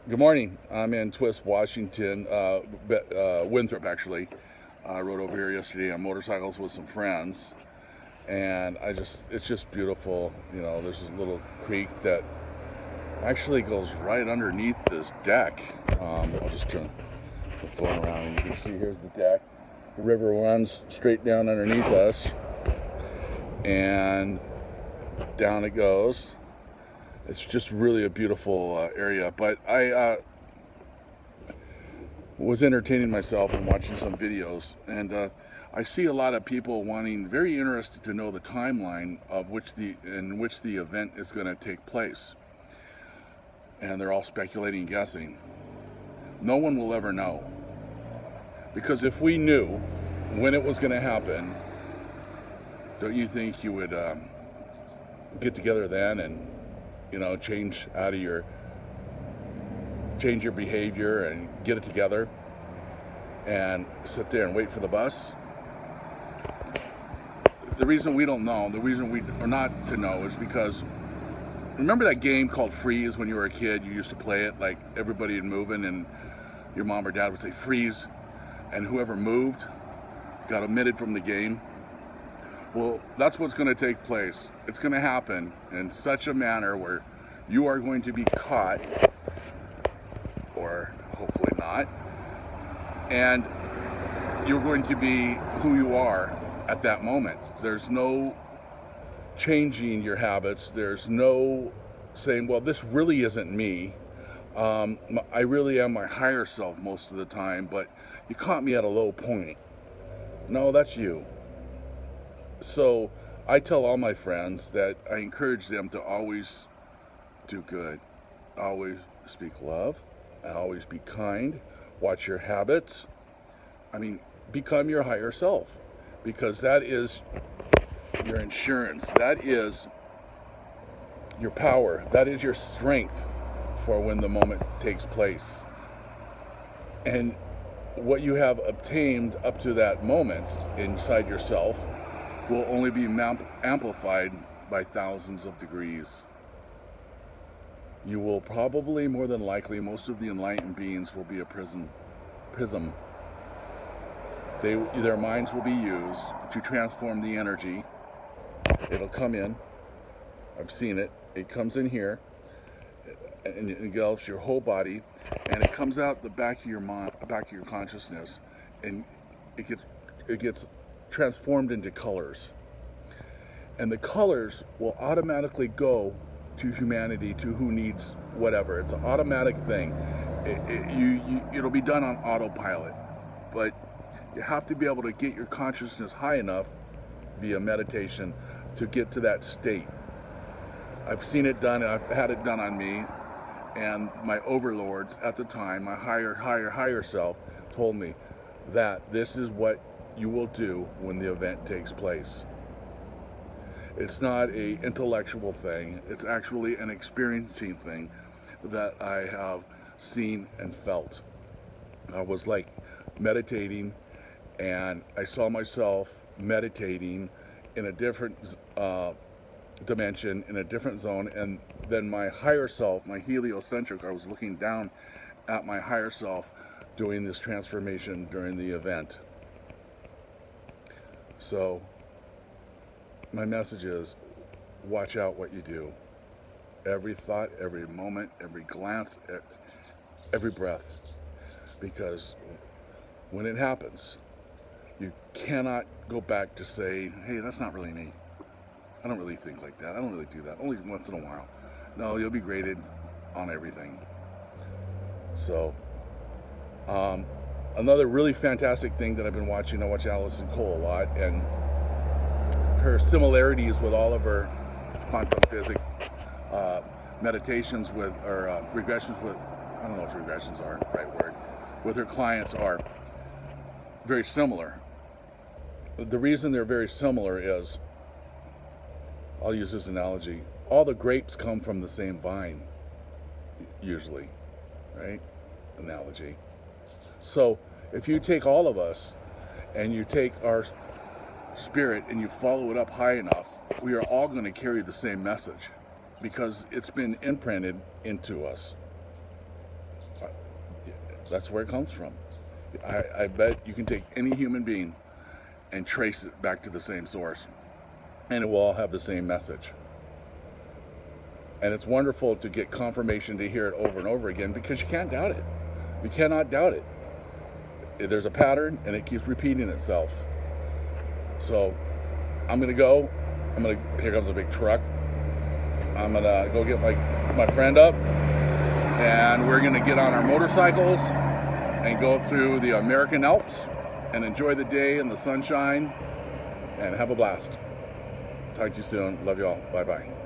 Good morning. I'm in Twist, Washington, Winthrop actually. I rode over here yesterday on motorcycles with some friends, and it's just beautiful. You know, there's this little creek that actually goes right underneath this deck. I'll just turn the phone around and you can see here's the deck. The river runs straight down underneath us, and down it goes. It's just really a beautiful area. But I was entertaining myself and watching some videos, and I see a lot of people very interested to know the timeline of in which the event is going to take place, and they're all speculating, guessing. No one will ever know, because if we knew when it was going to happen, don't you think you would get together then and change your behavior and get it together and sit there and wait for the bus? The reason we don't know, the reason we are not to know, is because remember that game called Freeze when you were a kid? You used to play it, like everybody would moving and your mom or dad would say freeze, and whoever moved got omitted from the game. Well, that's what's going to take place. It's going to happen in such a manner where you are going to be caught, or hopefully not, and you're going to be who you are at that moment. There's no changing your habits. There's no saying, well, this really isn't me. I really am my higher self most of the time, but you caught me at a low point. No, that's you. So I tell all my friends that I encourage them to always do good, always speak love, and always be kind. Watch your habits. I mean, become your higher self, because that is your insurance. That is your power. That is your strength for when the moment takes place. And what you have obtained up to that moment inside yourself will only be amplified by thousands of degrees. You will probably, more than likely, most of the enlightened beings will be a prism. Their minds will be used to transform the energy. It'll come in. I've seen it. It comes in here and it engulfs your whole body, and it comes out the back of your mind, back of your consciousness, and it gets transformed into colors. And the colors will automatically go to humanity, to who needs whatever. It's an automatic thing. It'll be done on autopilot, but you have to be able to get your consciousness high enough via meditation to get to that state. I've seen it done. I've had it done on me, and my overlords at the time, my higher self, told me that this is what you will do when the event takes place. It's not an intellectual thing. It's actually an experiencing thing that I have seen and felt. I was like meditating, and I saw myself meditating in a different dimension, in a different zone, and then my higher self, my heliocentric, I was looking down at my higher self doing this transformation during the event. So my message is, watch out what you do. Every thought, every moment, every glance, every breath. Because when it happens, you cannot go back to say, hey, that's not really me. I don't really think like that. I don't really do that. Only once in a while. No, you'll be graded on everything. So, another really fantastic thing that I've been watching, I watch Alison Cole a lot, and her similarities with all of her quantum physics meditations or regressions with, I don't know if regressions are the right word, with her clients are very similar. The reason they're very similar is, I'll use this analogy, all the grapes come from the same vine, usually, right? Analogy. So if you take all of us and you take our spirit and you follow it up high enough, we are all going to carry the same message, because it's been imprinted into us. That's where it comes from. I bet you can take any human being and trace it back to the same source, and it will all have the same message. And it's wonderful to get confirmation, to hear it over and over again, because you can't doubt it. You cannot doubt it. There's a pattern, and it keeps repeating itself. So I'm gonna go. Here comes a big truck. I'm gonna go get my friend up, and we're gonna get on our motorcycles and go through the American Alps and enjoy the day and the sunshine and have a blast. Talk to you soon. Love you all. Bye-bye.